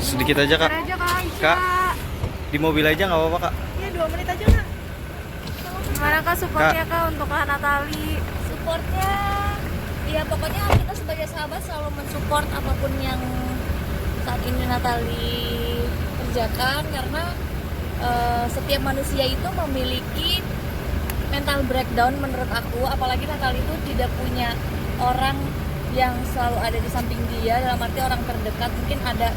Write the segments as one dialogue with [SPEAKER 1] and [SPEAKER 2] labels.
[SPEAKER 1] Sedikit aja kak.
[SPEAKER 2] Aja kak Aisyah.
[SPEAKER 1] Kak, di mobil aja nggak apa-apa kak.
[SPEAKER 2] Iya 2 menit aja kak. Gimana kak supportnya kak untuk kak Natali?
[SPEAKER 3] Supportnya ya pokoknya kita sebagai sahabat selalu mensupport apapun yang saat ini Natali kerjakan, karena setiap manusia itu memiliki mental breakdown menurut aku, apalagi Natali itu tidak punya orang yang selalu ada di samping dia, dalam arti orang terdekat. Mungkin ada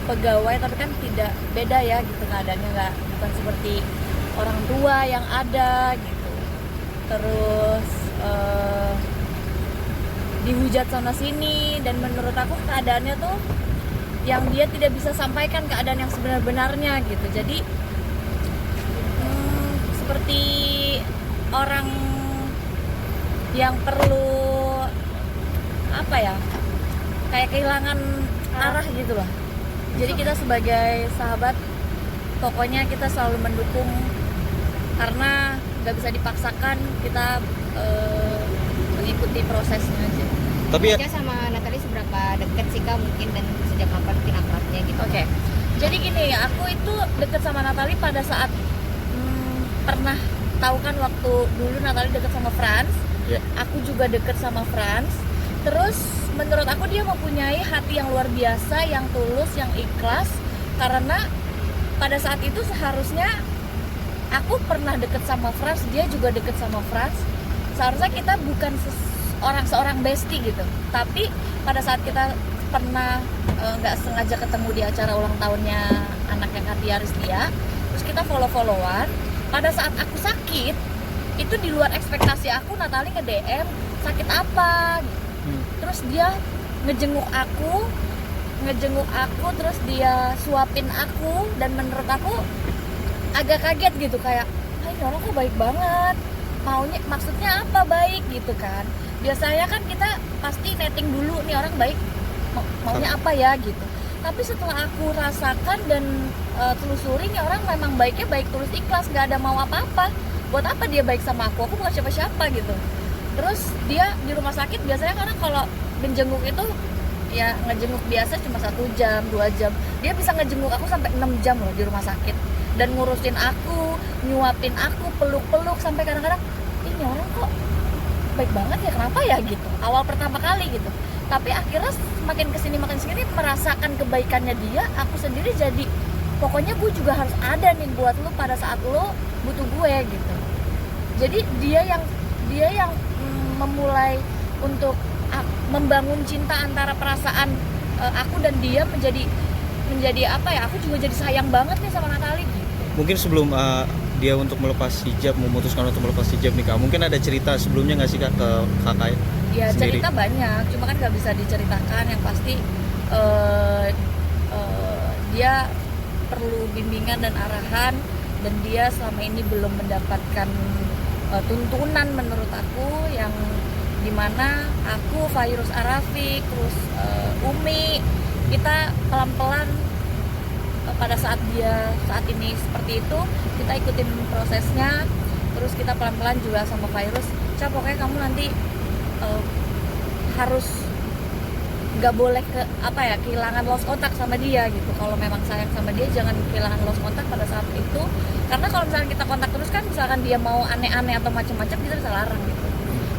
[SPEAKER 3] pegawai tapi kan tidak, beda ya gitu keadaannya, nggak bukan seperti orang tua yang ada gitu. Terus dihujat sana sini, dan menurut aku keadaannya tuh yang dia tidak bisa sampaikan keadaan yang sebenar-benarnya gitu. Jadi seperti orang yang perlu apa ya, kayak kehilangan arah gitu loh. Jadi kita sebagai sahabat pokoknya kita selalu mendukung, karena nggak bisa dipaksakan, kita mengikuti prosesnya aja.
[SPEAKER 1] Tapi ya,
[SPEAKER 4] Aja sama Natali seberapa deket sih kak mungkin, dan sejak kapan mungkin akrabnya gitu?
[SPEAKER 3] Oke. Jadi gini, aku itu deket sama Natali pada saat pernah tahu kan waktu dulu Natali deket sama Franz.
[SPEAKER 1] ya.
[SPEAKER 3] Aku juga deket sama Franz. Terus menurut aku dia mempunyai hati yang luar biasa, yang tulus, yang ikhlas. Karena pada saat itu seharusnya aku pernah deket sama Franz, dia juga deket sama Franz. Seharusnya kita bukan seorang bestie gitu. Tapi pada saat kita pernah nggak sengaja ketemu di acara ulang tahunnya anaknya Katia Rizlia, terus kita follow-followan. Pada saat aku sakit, itu di luar ekspektasi aku, Natali nge-DM sakit apa gitu. Terus dia ngejenguk aku, terus dia suapin aku, dan menurut aku agak kaget gitu, kayak ini orang kok baik banget, maksudnya apa baik gitu kan. Biasanya kan kita pasti netting dulu nih orang baik maunya apa ya gitu. Tapi setelah aku rasakan dan telusuri, nih orang memang baiknya baik tulus ikhlas, nggak ada mau apa-apa. Buat apa dia baik sama aku bukan siapa-siapa gitu. Terus dia di rumah sakit biasanya, karena kalau menjenguk itu ya ngejenguk biasa cuma 1 jam, 2 jam. Dia bisa ngejenguk aku sampai 6 jam loh di rumah sakit, dan ngurusin aku, nyuapin aku, peluk-peluk, sampai kadang-kadang ini orang kok baik banget ya, kenapa ya gitu. Awal pertama kali gitu. Tapi akhirnya makin kesini merasakan kebaikannya dia, aku sendiri jadi pokoknya gue juga harus ada nih buat lu pada saat lu butuh gue gitu. Jadi dia yang memulai untuk membangun cinta antara perasaan aku dan dia menjadi apa ya, aku juga jadi sayang banget nih sama Natali gitu.
[SPEAKER 1] Mungkin sebelum dia untuk melepas hijab, memutuskan untuk melepas hijab nih kak, mungkin ada cerita sebelumnya nggak sih kak ke kakak
[SPEAKER 3] Ya
[SPEAKER 1] sendiri?
[SPEAKER 3] cerita banyak, cuma kan nggak bisa diceritakan. Yang pasti dia perlu bimbingan dan arahan, dan dia selama ini belum mendapatkan tuntunan menurut aku, yang dimana aku, Fairuz Arafi, terus Umi, kita pelan-pelan pada saat dia saat ini seperti itu, kita ikutin prosesnya. Terus kita pelan-pelan juga sama Fairuz, Ca, pokoknya kamu nanti harus nggak boleh kehilangan lost kontak sama dia gitu. Kalau memang sayang sama dia, jangan kehilangan lost kontak pada saat itu, karena kalau misalkan kita kontak terus kan, misalkan dia mau aneh-aneh atau macam-macam, kita bisa larang gitu.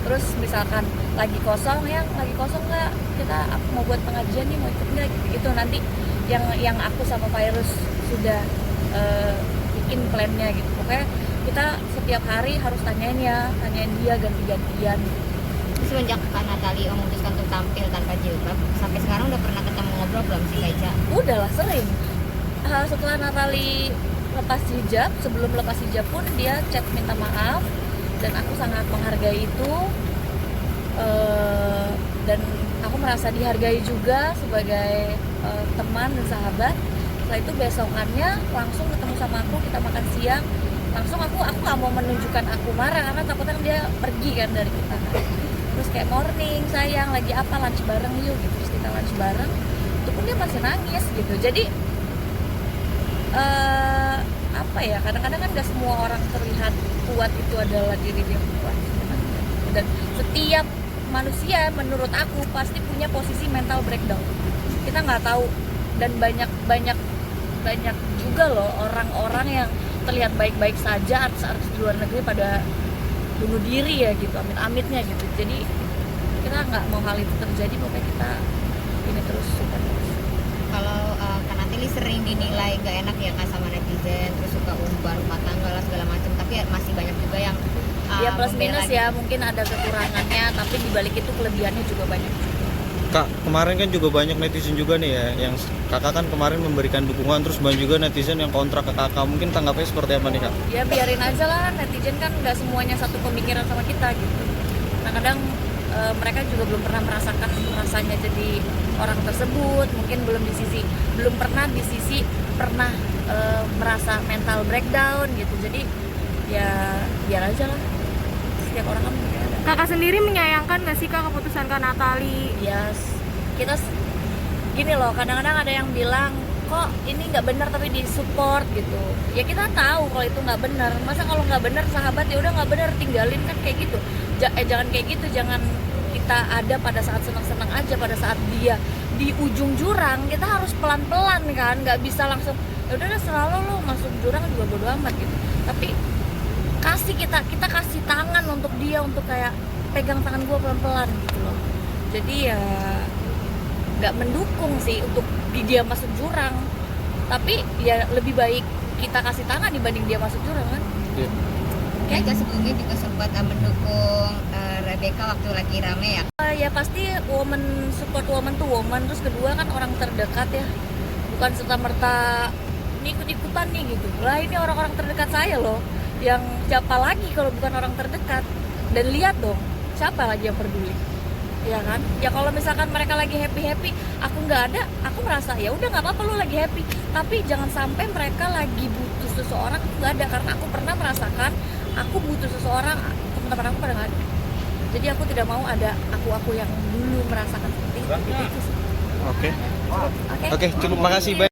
[SPEAKER 3] Terus misalkan lagi kosong nggak, kita mau buat pengajian nih, mau ikut nggak gitu. Nanti yang aku sama Fairuz sudah bikin plannya gitu. Pokoknya kita setiap hari harus tanyain dia ganti-gantian.
[SPEAKER 4] Semenjak kak Natali memutuskan untuk tampil tanpa jilbab, sampai sekarang udah pernah ketemu ngobrol belum sih kak Ica?
[SPEAKER 3] Udah lah, sering. Setelah Natali lepas hijab, sebelum lepas hijab pun dia chat minta maaf, dan aku sangat menghargai itu. Dan aku merasa dihargai juga sebagai teman dan sahabat. Setelah itu besokannya langsung ketemu sama aku, kita makan siang. Langsung aku nggak mau menunjukkan aku marah, karena takutnya dia pergi kan dari kita. Terus kayak morning sayang, lagi apa, lunch bareng yuk gitu. Terus kita lunch bareng, itu pun dia masih nangis gitu. Jadi apa ya, kadang-kadang kan gak semua orang terlihat kuat itu adalah diri dia kuat sebenarnya. Dan setiap manusia menurut aku pasti punya posisi mental breakdown. Kita nggak tahu dan banyak juga loh orang-orang yang terlihat baik-baik saja, artis-artis di luar negeri pada bunuh diri ya gitu, amit-amitnya gitu. Jadi kita nggak mau hal itu terjadi, pokoknya kita ini terus support terus.
[SPEAKER 4] Kalau Kak Natili sering dinilai gak enak ya Kak sama netizen, terus suka umbar rumah tangga lah segala macam, tapi masih banyak juga yang
[SPEAKER 3] Ya plus
[SPEAKER 4] membela
[SPEAKER 3] minus ya, mungkin ada kekurangannya, tapi dibalik itu kelebihannya juga banyak.
[SPEAKER 1] Kak, kemarin kan juga banyak netizen juga nih ya, yang kakak kan kemarin memberikan dukungan, terus banyak juga netizen yang kontra ke kakak. Mungkin tanggapnya seperti apa nih kak?
[SPEAKER 3] Ya biarin aja lah, netizen kan nggak semuanya satu pemikiran sama kita gitu. Kadang mereka juga belum pernah merasakan rasanya jadi orang tersebut, mungkin belum pernah di sisi merasa mental breakdown gitu. Jadi ya biar aja lah, setiap orang kan mungkin ada.
[SPEAKER 2] Kakak sendiri menyayangkan gak sih kak keputusan Kak Natali?
[SPEAKER 3] Yes. Kita gini loh, kadang-kadang ada yang bilang kok ini nggak benar tapi disupport gitu. Ya kita tahu kalau itu nggak benar. Masa kalau nggak benar sahabat ya udah nggak benar tinggalin kan kayak gitu. Jangan kayak gitu, jangan kita ada pada saat senang-senang aja, pada saat dia di ujung jurang kita harus pelan-pelan kan, nggak bisa langsung ya udah selalu lo masuk jurang juga bodo amat gitu. Tapi kita kasih tangan untuk dia, untuk kayak pegang tangan gue pelan-pelan gitu loh. Jadi ya nggak mendukung sih untuk dia masuk jurang, tapi ya lebih baik kita kasih tangan dibanding dia masuk jurang kan.
[SPEAKER 1] Iya.
[SPEAKER 4] Kak Ica sebelumnya juga sempat mendukung Rebecca waktu lagi rame ya.
[SPEAKER 3] Ya pasti support woman to woman, terus kedua kan orang terdekat ya, bukan serta-merta ini ikut-ikutan nih gitu. Lah ini orang-orang terdekat saya loh, yang siapa lagi kalau bukan orang terdekat. Dan lihat dong, siapa lagi yang peduli, ya kan? Ya kalau misalkan mereka lagi happy, aku nggak ada, aku merasa ya udah nggak apa-apa, lu lagi happy. Tapi jangan sampai mereka lagi butuh seseorang, aku nggak ada. Karena aku pernah merasakan aku butuh seseorang, teman-teman aku pada nggak ada. Jadi aku tidak mau ada aku yang dulu merasakan seperti itu.
[SPEAKER 1] Oke.
[SPEAKER 3] Oke.
[SPEAKER 1] Oke, cukup makasih. Bye.